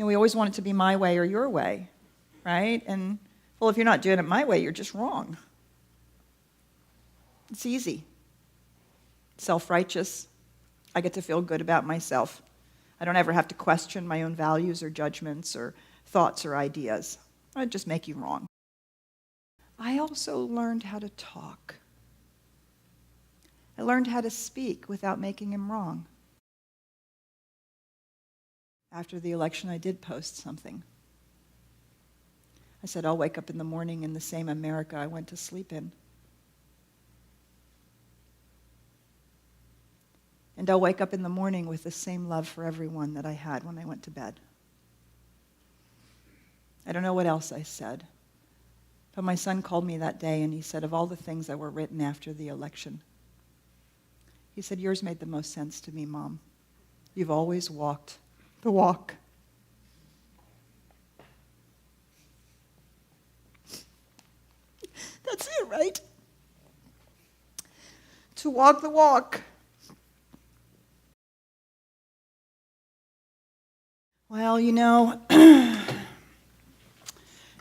We always want it to be my way or your way, right? And, well, if you're not doing it my way, you're just wrong. It's easy. Self-righteous. I get to feel good about myself. I don't ever have to question my own values or judgments or thoughts or ideas. I just make you wrong. I also learned how to talk. I learned how to speak without making him wrong. After the election, I did post something. I said, I'll wake up in the morning in the same America I went to sleep in. And I'll wake up in the morning with the same love for everyone that I had when I went to bed. I don't know what else I said. But my son called me that day and he said, of all the things that were written after the election, he said, yours made the most sense to me, Mom. You've always walked the walk. That's it, right? To walk the walk. Well, you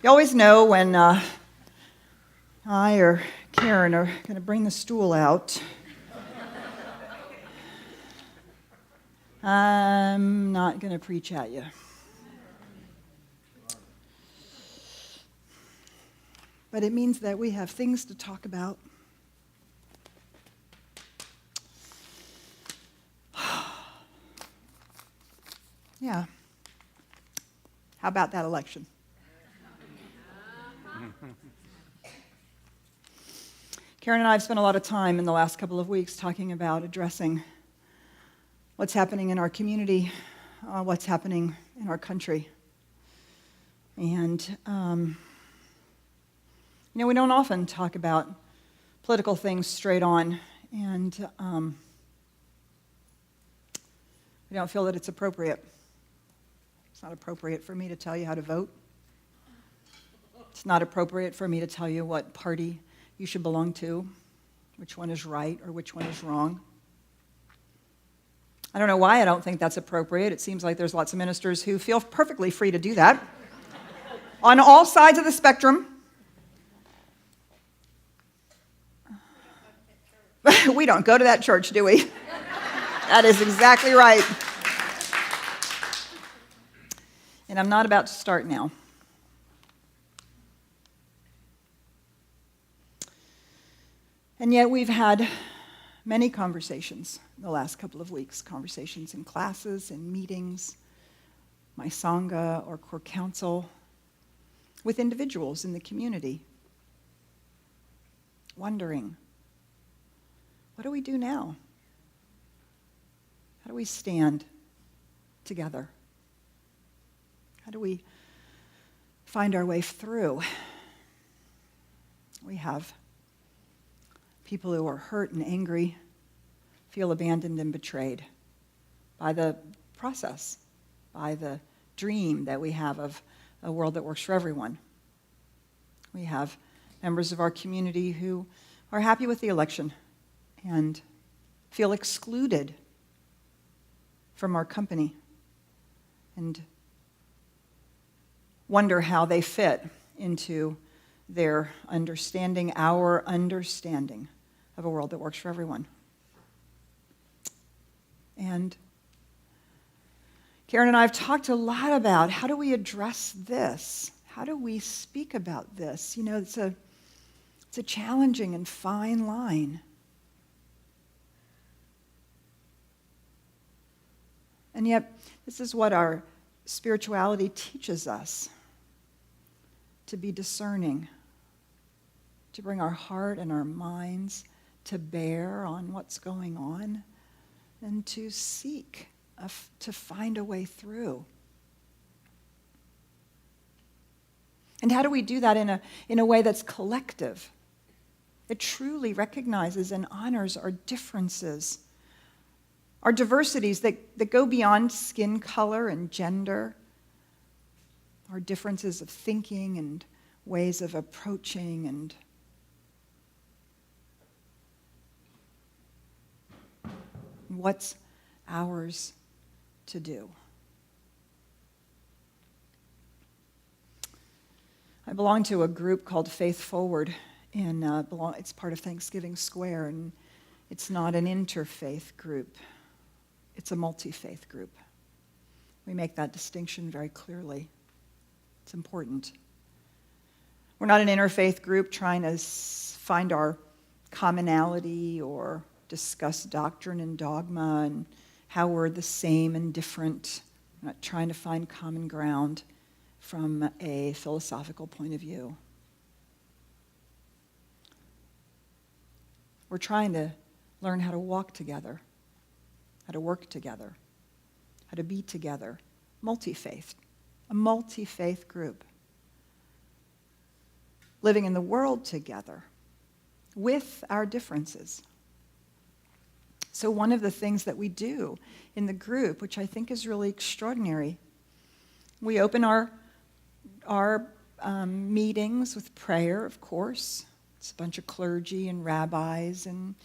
always know when I or Karen are going to bring the stool out. I'm not going to preach at you. But it means that we have things to talk about. Yeah. How about that election? Karen and I have spent a lot of time in the last couple of weeks talking about addressing what's happening in our community, what's happening in our country. And, we don't often talk about political things straight on, and we don't feel that it's appropriate. It's not appropriate for me to tell you how to vote. It's not appropriate for me to tell you what party you should belong to, which one is right or which one is wrong. I don't know why I don't think that's appropriate. It seems like there's lots of ministers who feel perfectly free to do that on all sides of the spectrum. We don't go to that church, do we? That is exactly right. And I'm not about to start now. And yet we've had many conversations in the last couple of weeks, conversations in classes, in meetings, my Sangha or core council, with individuals in the community, wondering, what do we do now? How do we stand together? How do we find our way through? We have people who are hurt and angry, feel abandoned and betrayed by the process, by the dream that we have of a world that works for everyone. We have members of our community who are happy with the election and feel excluded from our company and wonder how they fit into their understanding, our understanding of a world that works for everyone. And Karen and I have talked a lot about how do we address this? How do we speak about this? It's a challenging and fine line. And yet, this is what our spirituality teaches us, to be discerning, to bring our heart and our minds to bear on what's going on, and to seek, to find a way through. And how do we do that in a way that's collective, that truly recognizes and honors our differences, our diversities that go beyond skin color and gender, our differences of thinking and ways of approaching and what's ours to do. I belong to a group called Faith Forward, and it's part of Thanksgiving Square, and it's not an interfaith group. It's a multifaith group. We make that distinction very clearly. It's important. We're not an interfaith group trying to find our commonality or discuss doctrine and dogma and how we're the same and different. We're not trying to find common ground from a philosophical point of view. We're trying to learn how to walk together, how to work together, how to be together. Multifaith, a multi-faith group. Living in the world together with our differences. So one of the things that we do in the group, which I think is really extraordinary, we open our meetings with prayer, of course. It's a bunch of clergy and rabbis and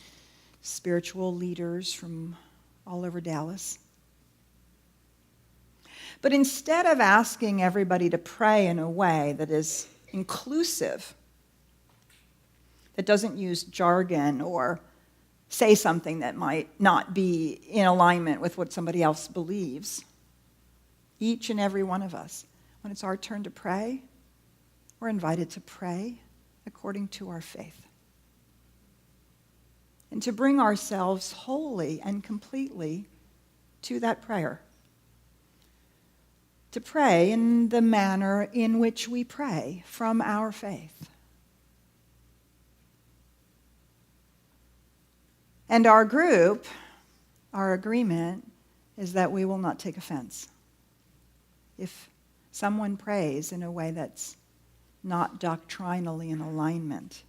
spiritual leaders from all over Dallas. But instead of asking everybody to pray in a way that is inclusive, that doesn't use jargon or say something that might not be in alignment with what somebody else believes, each and every one of us, when it's our turn to pray, we're invited to pray according to our faith. And to bring ourselves wholly and completely to that prayer. To pray in the manner in which we pray from our faith. And our group, our agreement, is that we will not take offense. If someone prays in a way that's not doctrinally in alignment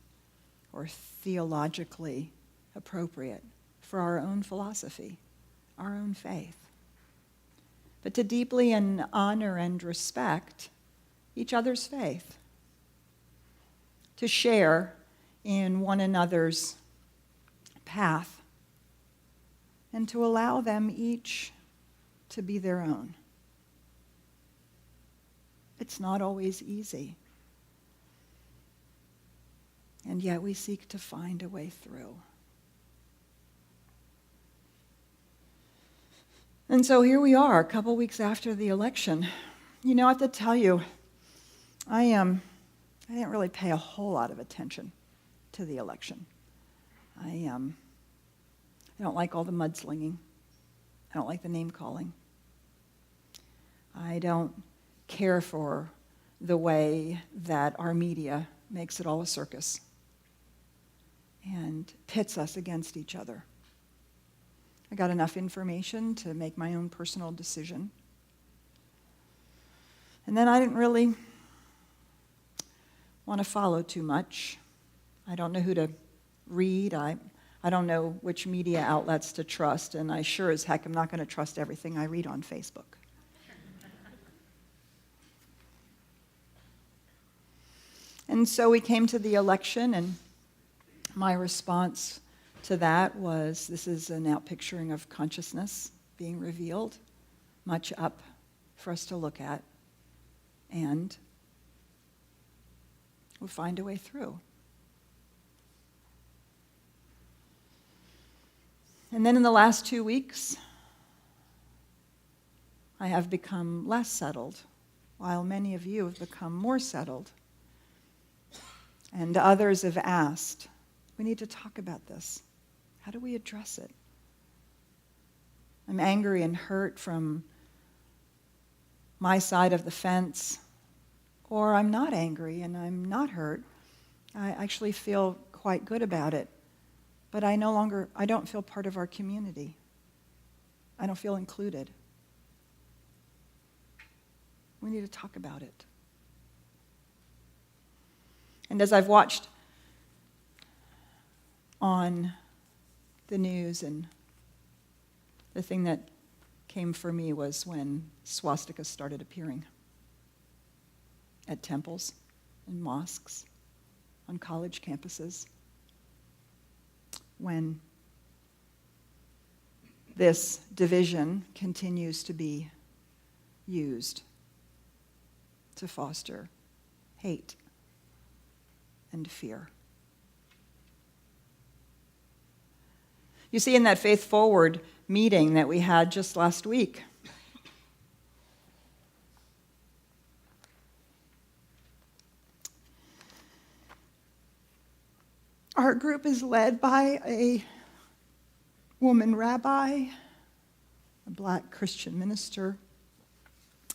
or theologically appropriate for our own philosophy, our own faith, but to deeply honor and respect each other's faith, to share in one another's path, and to allow them each to be their own. It's not always easy. And yet we seek to find a way through. And so here we are, a couple weeks after the election. You know, I have to tell you, I didn't really pay a whole lot of attention to the election. I don't like all the mudslinging. I don't like the name calling. I don't care for the way that our media makes it all a circus and pits us against each other. I got enough information to make my own personal decision. And then I didn't really want to follow too much. I don't know who to read. I don't know which media outlets to trust, and I sure as heck am not going to trust everything I read on Facebook. And so we came to the election, and my response to that was, this is an outpicturing of consciousness being revealed, much up for us to look at, and we'll find a way through. And then in the last 2 weeks, I have become less settled, while many of you have become more settled. And others have asked, we need to talk about this. How do we address it? I'm angry and hurt from my side of the fence, or I'm not angry and I'm not hurt. I actually feel quite good about it, but I don't feel part of our community. I don't feel included. We need to talk about it. And as I've watched on the news, and the thing that came for me was when swastikas started appearing at temples and mosques, on college campuses, when this division continues to be used to foster hate and fear. You see, in that Faith Forward meeting that we had just last week, our group is led by a woman rabbi, a black Christian minister,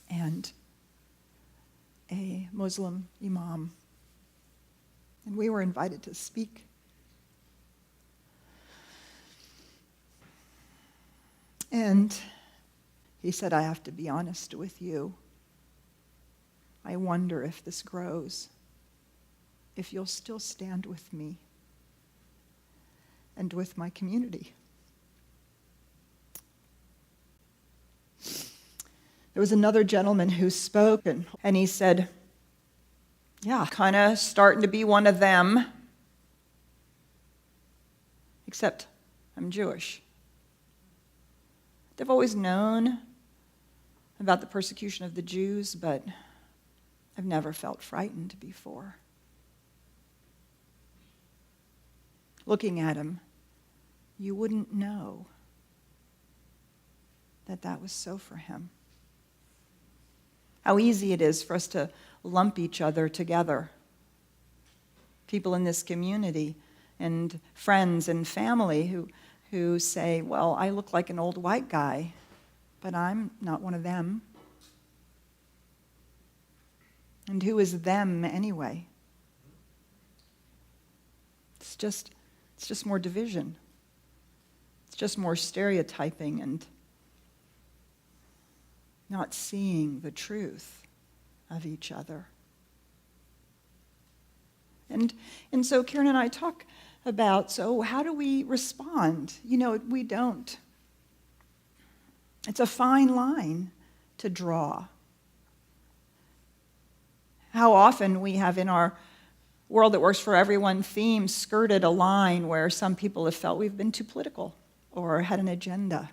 and a Muslim imam. And we were invited to speak. And he said, I have to be honest with you. I wonder if this grows, if you'll still stand with me and with my community. There was another gentleman who spoke, and he said, yeah, kind of starting to be one of them, except I'm Jewish. They've always known about the persecution of the Jews, but I've never felt frightened before. Looking at him, you wouldn't know that was so for him. How easy it is for us to lump each other together. People in this community and friends and family who say, well, I look like an old white guy, but I'm not one of them. And who is them anyway? It's just more division. It's just more stereotyping and not seeing the truth of each other. And so Karen and I talk about, so how do we respond? We don't. It's a fine line to draw. How often we have in our world that works for everyone theme skirted a line where some people have felt we've been too political or had an agenda.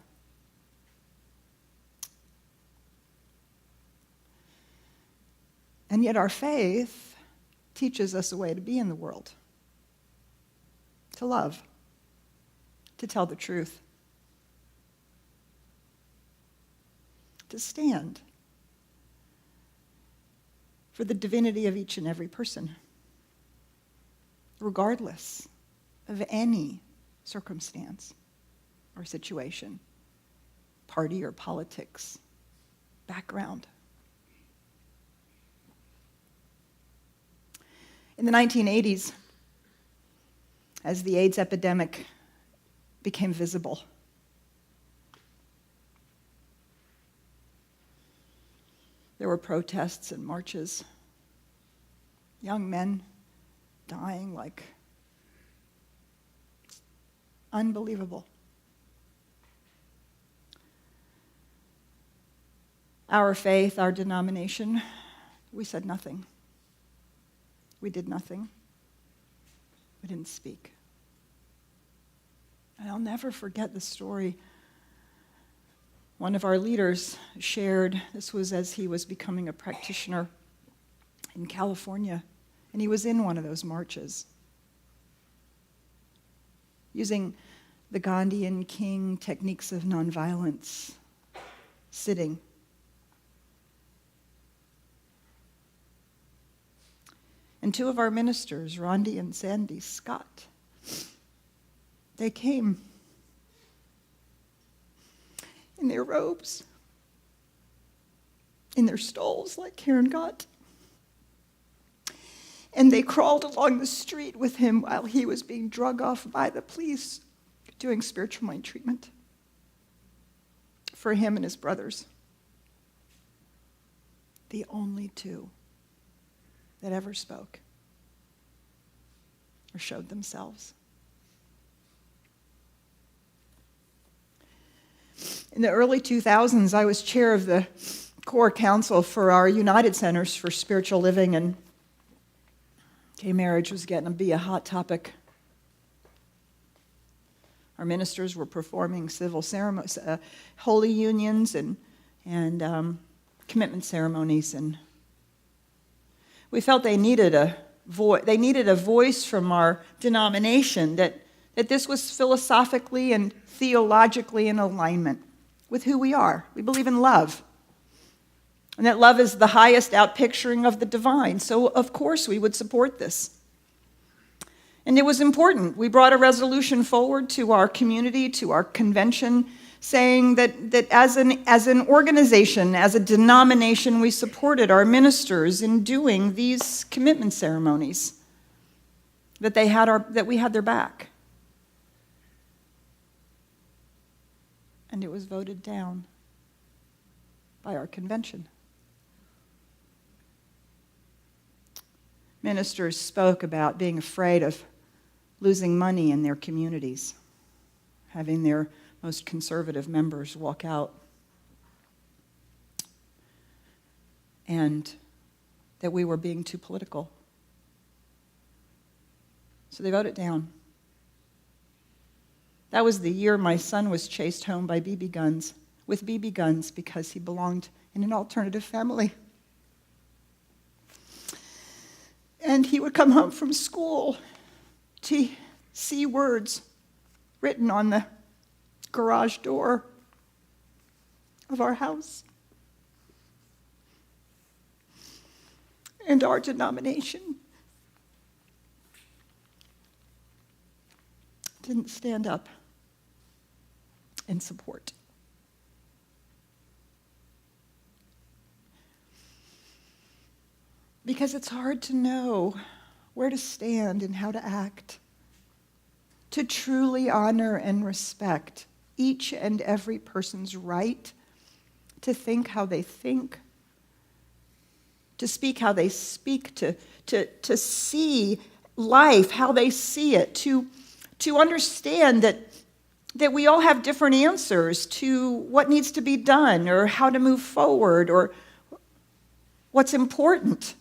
And yet our faith teaches us a way to be in the world, to love, to tell the truth, to stand for the divinity of each and every person, regardless of any circumstance or situation, party or politics, background. In the 1980s, as the AIDS epidemic became visible, there were protests and marches, young men dying like unbelievable. Our faith, our denomination, we said nothing. We did nothing. We didn't speak. And I'll never forget the story one of our leaders shared. This was as he was becoming a practitioner in California, and he was in one of those marches, using the Gandhian King techniques of nonviolence, sitting. And two of our ministers, Rondi and Sandy Scott, they came in their robes, in their stoles like Karen got. And they crawled along the street with him while he was being drug off by the police doing spiritual mind treatment for him and his brothers. The only two that ever spoke or showed themselves. In the early 2000s, I was chair of the core council for our United Centers for Spiritual Living, and gay marriage was getting to be a hot topic. Our ministers were performing civil ceremonies, holy unions and commitment ceremonies, and we felt they needed a they needed a voice from our denomination that this was philosophically and theologically in alignment with who we are. We believe in love. And that love is the highest outpicturing of the divine. So, of course, we would support this. And it was important. We brought a resolution forward to our community, to our convention, saying that as an organization, as a denomination, we supported our ministers in doing these commitment ceremonies, that we had their back. And it was voted down by our convention. Ministers spoke about being afraid of losing money in their communities, having their most conservative members walk out, and that we were being too political. So they voted down. That was the year my son was chased home by BB guns, with BB guns, because he belonged in an alternative family. And he would come home from school to see words written on the garage door of our house. And our denomination didn't stand up in support. Because it's hard to know where to stand and how to act, to truly honor and respect each and every person's right to think how they think, to speak how they speak, to see life how they see it, to understand that we all have different answers to what needs to be done or how to move forward or what's important.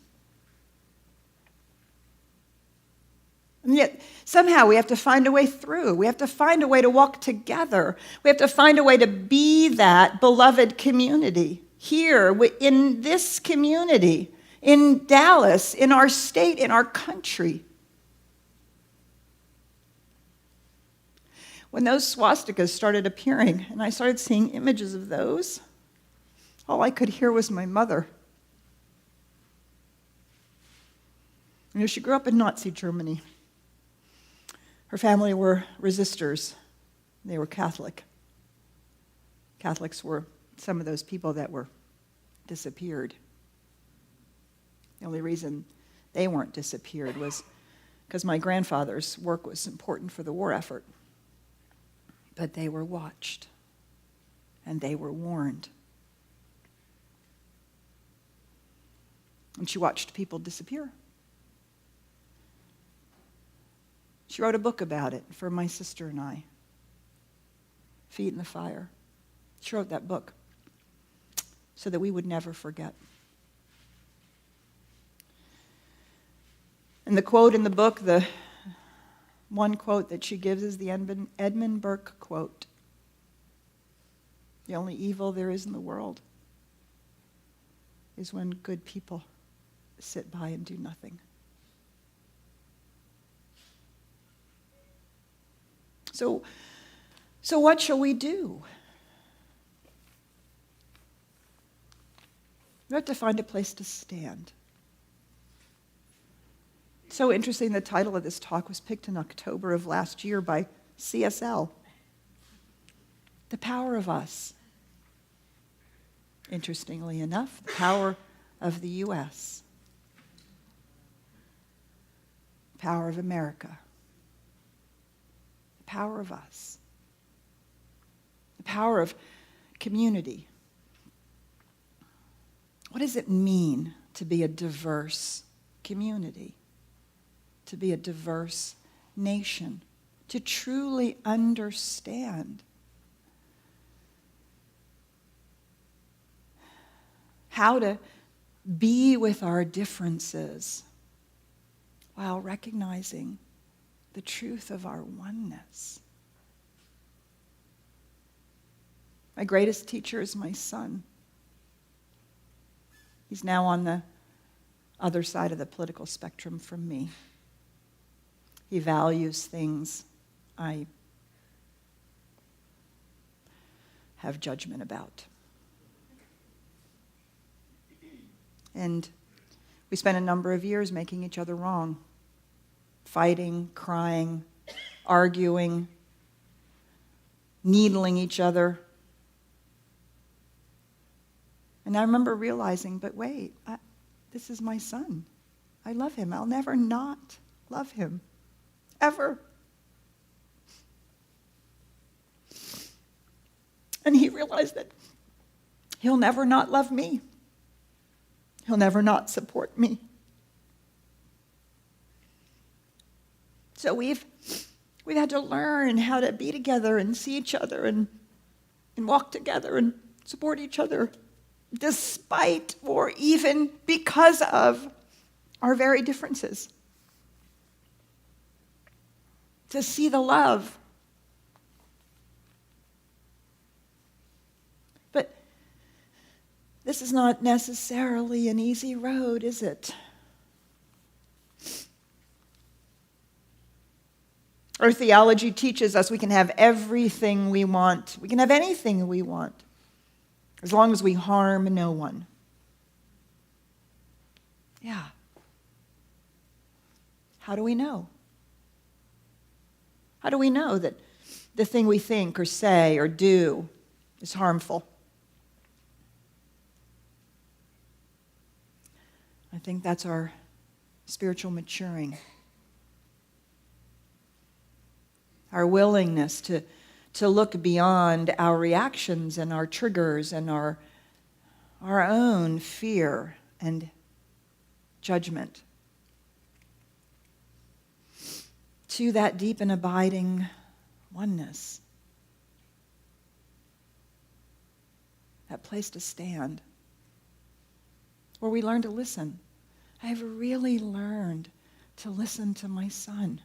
And yet, somehow we have to find a way through. We have to find a way to walk together. We have to find a way to be that beloved community here in this community, in Dallas, in our state, in our country. When those swastikas started appearing, and I started seeing images of those, all I could hear was my mother. You know, she grew up in Nazi Germany. Her family were resistors. They were Catholic. Catholics were some of those people that were disappeared. The only reason they weren't disappeared was because my grandfather's work was important for the war effort. But they were watched, and they were warned. And she watched people disappear. She wrote a book about it for my sister and I, Feet in the Fire. She wrote that book so that we would never forget. And the quote in the book, the one quote that she gives is the Edmund Burke quote. The only evil there is in the world is when good people sit by and do nothing. So what shall we do? We have to find a place to stand. So interesting, the title of this talk was picked in October of last year by CSL. The power of us. Interestingly enough, the power of the U.S. The power of America. The power of us. The power of community. What does it mean to be a diverse community? To be a diverse nation? To truly understand how to be with our differences while recognizing the truth of our oneness. My greatest teacher is my son. He's now on other side of the political spectrum from me. He values things I have judgment about. And we spent a number of years making each other wrong, fighting, crying, arguing, needling each other. And I remember realizing, but wait, this is my son. I love him. I'll never not love him, ever. And he realized that he'll never not love me. He'll never not support me. So we've had to learn how to be together and see each other and walk together and support each other, despite or even because of our very differences. To see the love. But this is not necessarily an easy road, is it? Our theology teaches us we can have everything we want. We can have anything we want, as long as we harm no one. Yeah. How do we know? How do we know that the thing we think or say or do is harmful? I think that's our spiritual maturing. Our willingness to look beyond our reactions and our triggers and our own fear and judgment to that deep and abiding oneness. That place to stand where we learn to listen. I have really learned to listen to my son.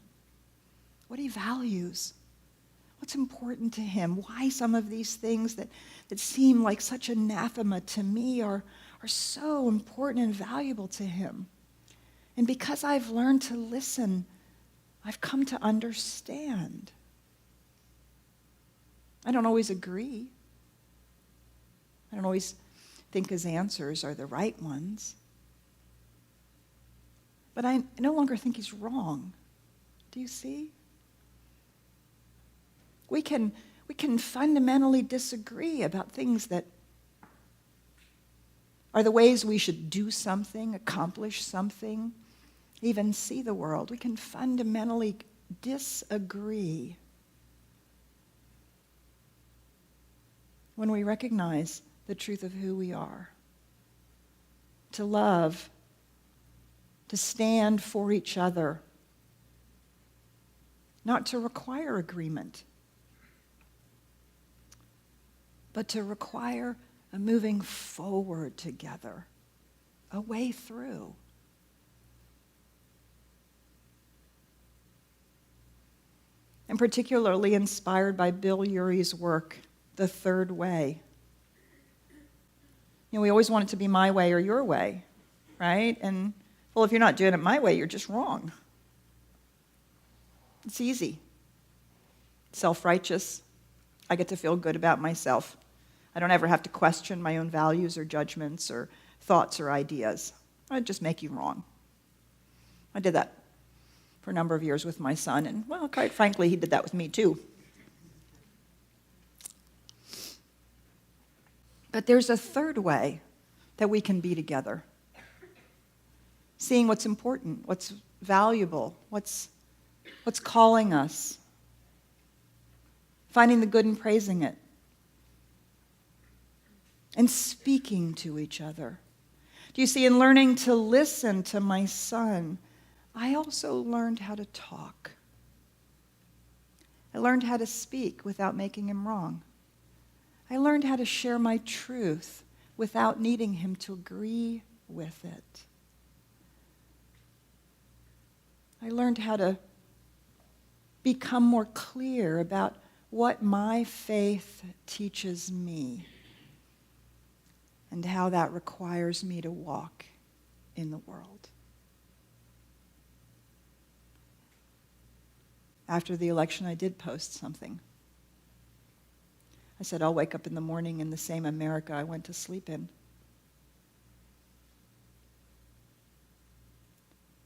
What he values, what's important to him, why some of these things that seem like such anathema to me are so important and valuable to him. And because I've learned to listen, I've come to understand. I don't always agree. I don't always think his answers are the right ones. But I no longer think he's wrong. Do you see? We can fundamentally disagree about things that are the ways we should do something, accomplish something, even see the world. We can fundamentally disagree when we recognize the truth of who we are. To love, to stand for each other, not to require agreement, but to require a moving forward together, a way through. I'm particularly inspired by Bill Urey's work, The Third Way. We always want it to be my way or your way, right? And, well, if you're not doing it my way, you're just wrong. It's easy. Self-righteous. I get to feel good about myself. I don't ever have to question my own values or judgments or thoughts or ideas. I'd just make you wrong. I did that for a number of years with my son, and, well, quite frankly, he did that with me too. But there's a third way that we can be together. Seeing what's important, what's valuable, what's calling us. Finding the good and praising it. And speaking to each other. Do you see, in learning to listen to my son, I also learned how to talk. I learned how to speak without making him wrong. I learned how to share my truth without needing him to agree with it. I learned how to become more clear about what my faith teaches me and how that requires me to walk in the world. After the election, I did post something. I said, I'll wake up in the morning in the same America I went to sleep in.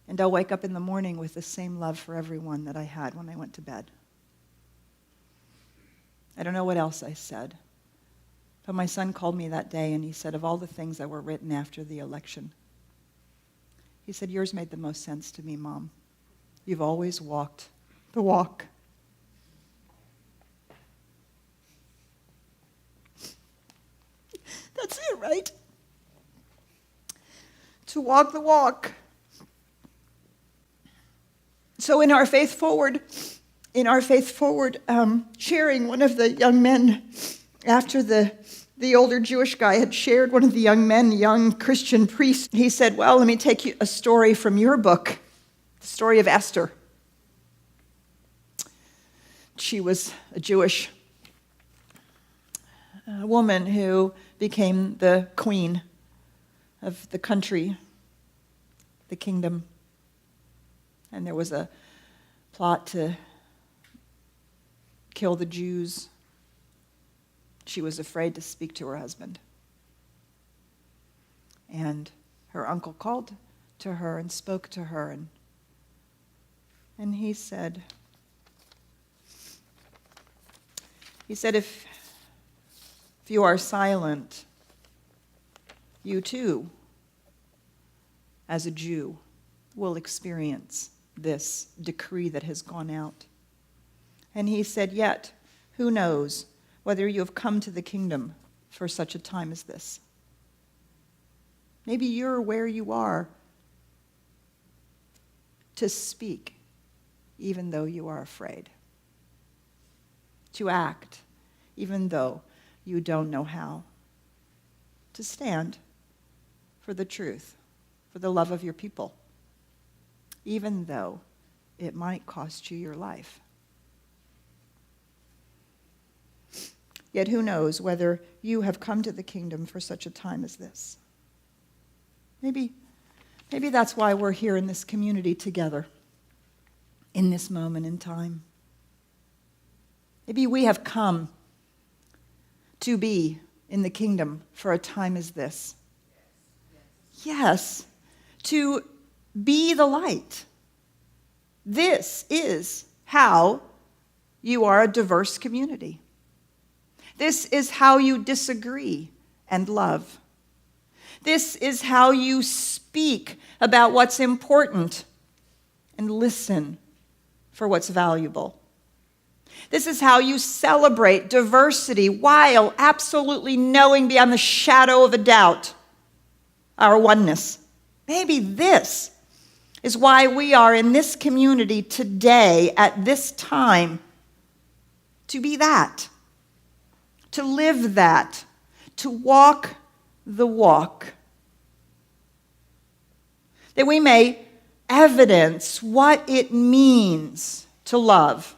And I'll wake up in the morning with the same love for everyone that I had when I went to bed. I don't know what else I said. But my son called me that day and he said, of all the things that were written after the election, he said, yours made the most sense to me, Mom. You've always walked the walk. That's it, right? To walk the walk. So in our Faith Forward, sharing, one of the young men, after the older Jewish guy had shared, one of the young men, young Christian priest, he said, well, let me take you a story from your book, the story of Esther. She was a Jewish woman who became the queen of the country, the kingdom. And there was a plot to kill the Jews. She was afraid to speak to her husband. And her uncle called to her and spoke to her. And he said, if you are silent, you too, as a Jew, will experience this decree that has gone out. And he said, yet, who knows whether you have come to the kingdom for such a time as this? Maybe you're where you are to speak, even though you are afraid. To act, even though you don't know how. To stand for the truth, for the love of your people, even though it might cost you your life. Yet who knows whether you have come to the kingdom for such a time as this? Maybe that's why we're here in this community together, in this moment in time. Maybe we have come to be in the kingdom for a time as this. Yes, to be the light. This is how you are a diverse community. This is how you disagree and love. This is how you speak about what's important and listen for what's valuable. This is how you celebrate diversity while absolutely knowing beyond the shadow of a doubt our oneness. Maybe this is why we are in this community today at this time, to be that, to live that, to walk the walk. That we may evidence what it means to love,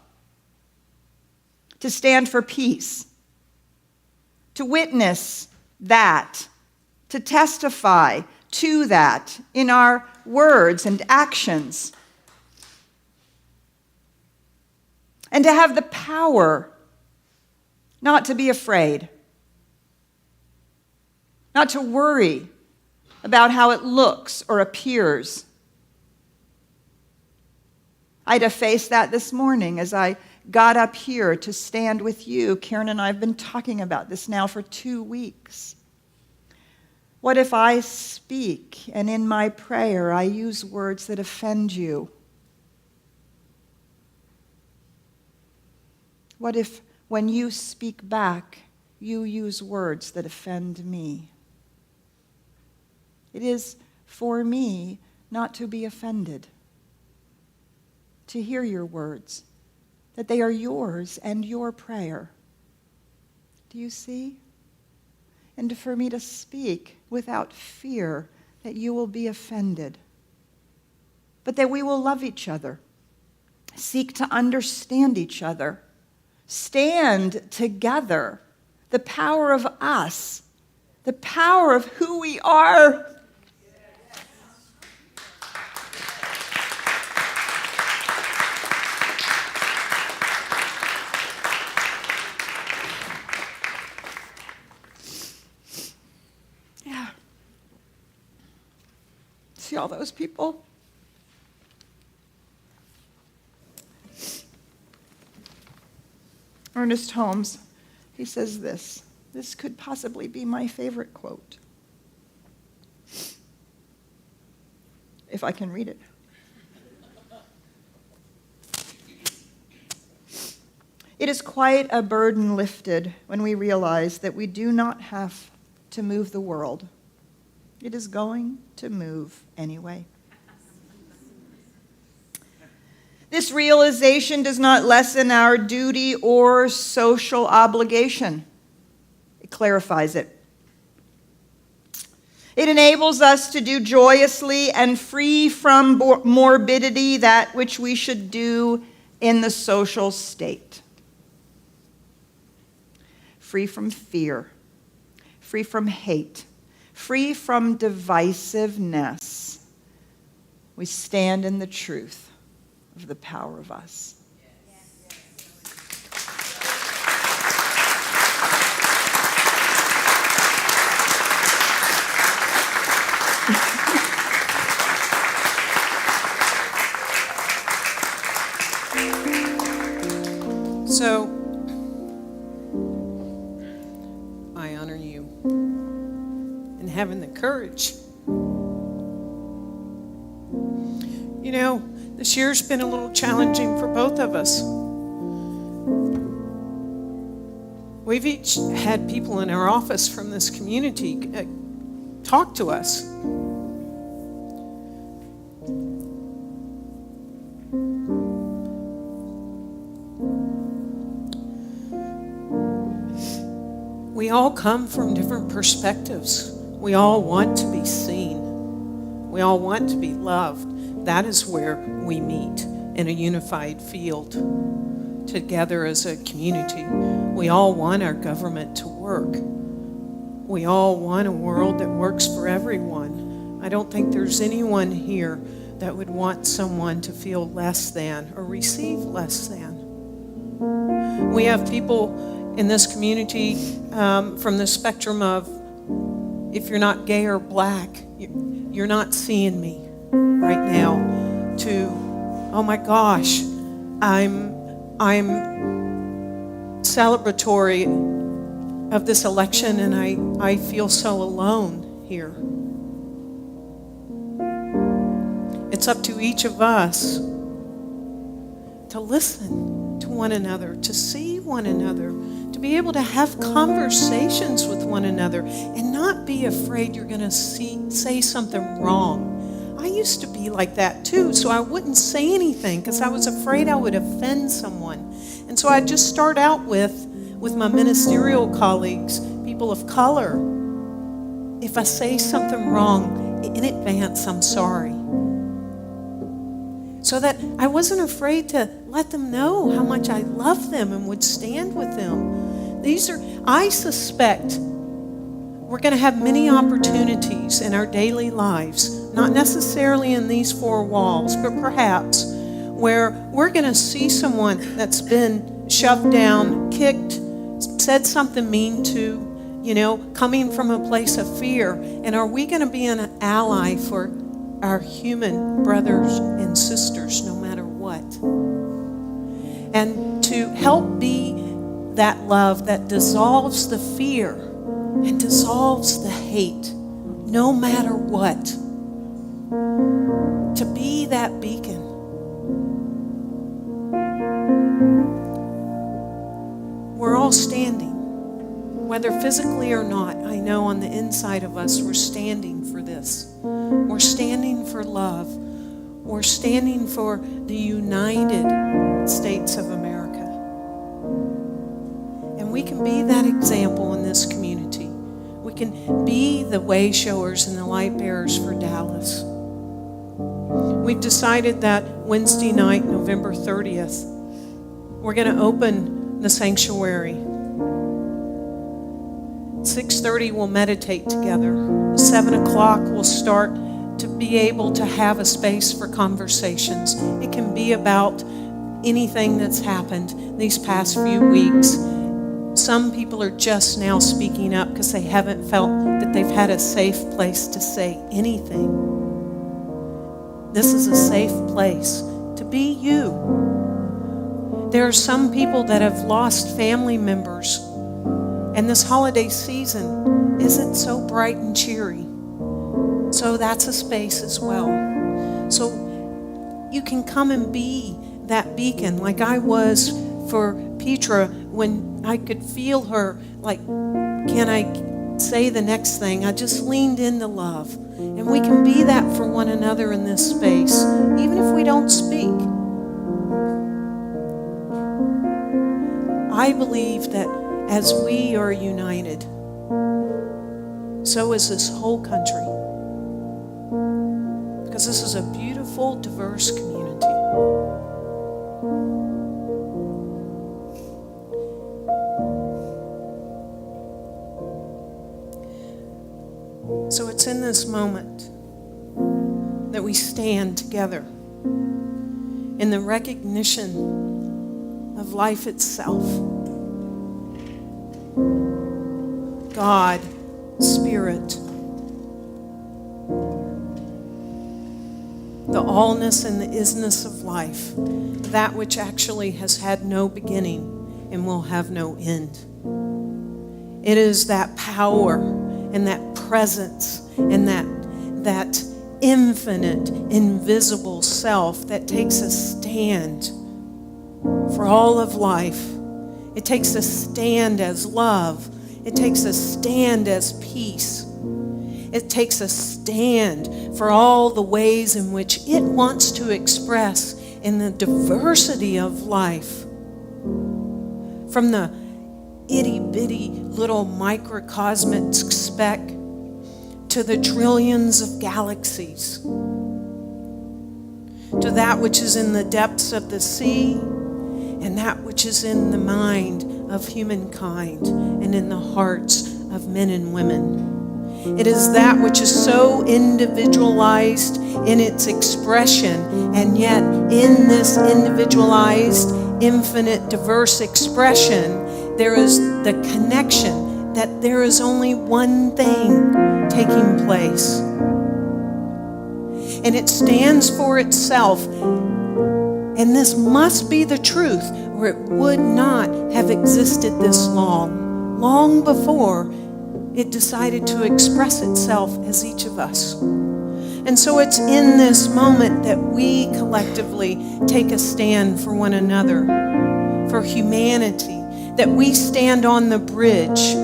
to stand for peace, to witness that, to testify to that in our words and actions, and to have the power not to be afraid, not to worry about how it looks or appears. I had to face that this morning as I got up here to stand with you. Karen and I have been talking about this now for 2 weeks. What if I speak and in my prayer I use words that offend you? What if when you speak back, you use words that offend me? It is for me not to be offended, to hear your words, that they are yours and your prayer. Do you see? And for me to speak without fear that you will be offended, but that we will love each other, seek to understand each other, stand together, the power of us, the power of who we are. See all those people? Ernest Holmes, he says this. This could possibly be my favorite quote, if I can read it. It is quite a burden lifted when we realize that we do not have to move the world. It is going to move anyway. This realization does not lessen our duty or social obligation. It clarifies it. It enables us to do joyously and free from morbidity that which we should do in the social state. Free from fear, free from hate, free from divisiveness. We stand in the truth of the power of us. So, I honor you in having the courage. You know, this year's been a little challenging for both of us. We've each had people in our office from this community talk to us. We all come from different perspectives. We all want to be seen. We all want to be loved. That is where we meet in a unified field together as a community. We all want our government to work. We all want a world that works for everyone. I don't think there's anyone here that would want someone to feel less than or receive less than. We have people in this community from the spectrum of, if you're not gay or black, you're not seeing me right now, to, oh my gosh, I'm celebratory of this election and I feel so alone here. It's up to each of us to listen to one another, to see one another, to be able to have conversations with one another and not be afraid you're going to say something wrong. I used to be like that too, so I wouldn't say anything because I was afraid I would offend someone. And so I'd just start out with my ministerial colleagues, people of color, if I say something wrong, in advance, I'm sorry. So that I wasn't afraid to let them know how much I love them and would stand with them. I suspect we're going to have many opportunities in our daily lives, not necessarily in these four walls, but perhaps where we're going to see someone that's been shoved down, kicked, said something mean to, coming from a place of fear. And are we going to be an ally for our human brothers and sisters, no matter what? And to help be that love that dissolves the fear and dissolves the hate, no matter what. To be that beacon. We're all standing, whether physically or not. I know on the inside of us we're standing for this. We're standing for love. We're standing for the United States of America. And we can be that example in this community. We can be the way showers and the light bearers for Dallas. We've decided that Wednesday night, November 30th, we're going to open the sanctuary. 6:30 we'll meditate together. 7 o'clock we'll start to be able to have a space for conversations. It can be about anything that's happened these past few weeks. Some people are just now speaking up because they haven't felt that they've had a safe place to say anything. This is a safe place to be you. There are some people that have lost family members, and this holiday season isn't so bright and cheery. So that's a space as well. So you can come and be that beacon like I was for Petra when I could feel her like, can I say the next thing? I just leaned into love. And we can be that for one another in this space, even if we don't speak. I believe that as we are united, so is this whole country. Because this is a beautiful, diverse community. So it's in this moment that we stand together in the recognition of life itself. God, Spirit, the allness and the isness of life, that which actually has had no beginning and will have no end. It is that power and that presence and that infinite, invisible self that takes a stand for all of life. It takes a stand as love. It takes a stand as peace. It takes a stand for all the ways in which it wants to express in the diversity of life. From the itty-bitty little microcosmic speck to the trillions of galaxies, to that which is in the depths of the sea and that which is in the mind of humankind and in the hearts of men and women. It is that which is so individualized in its expression, and yet in this individualized, infinite, diverse expression, there is the connection that there is only one thing taking place. And it stands for itself. And this must be the truth, or it would not have existed this long before it decided to express itself as each of us. And so it's in this moment that we collectively take a stand for one another, for humanity, that we stand on the bridge.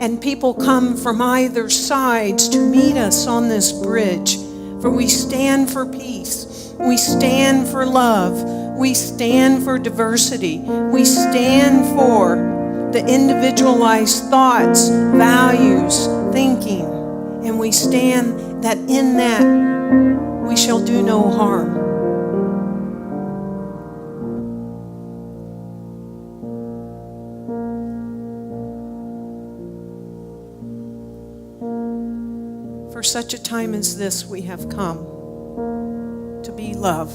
And people come from either sides to meet us on this bridge, for we stand for peace. We stand for love. We stand for diversity. We stand for the individualized thoughts, values, thinking. And we stand that in that we shall do no harm. For such a time as this we have come to be love.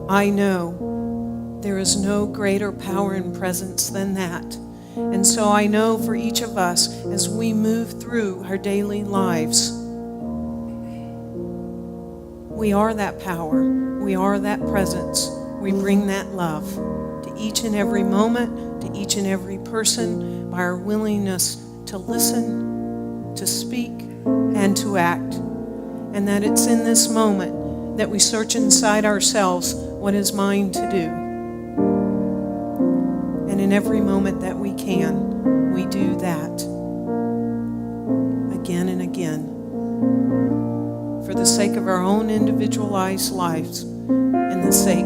I know there is no greater power and presence than that. And so I know for each of us as we move through our daily lives, we are that power, we are that presence, we bring that love to each and every moment, to each and every person by our willingness to listen, to speak, and to act. And that it's in this moment that we search inside ourselves what is mine to do. And in every moment that we can, we do that again and again for the sake of our own individualized lives and the sake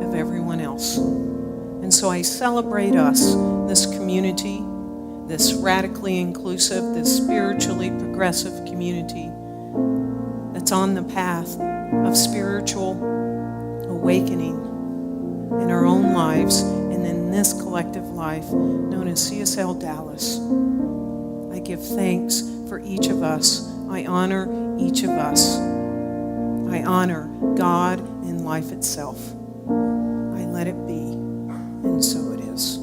of everyone else. And so I celebrate us, this community, this radically inclusive, this spiritually progressive community that's on the path of spiritual awakening in our own lives and in this collective life known as CSL Dallas. I give thanks for each of us. I honor each of us. I honor God and life itself. I let it be, and so it is.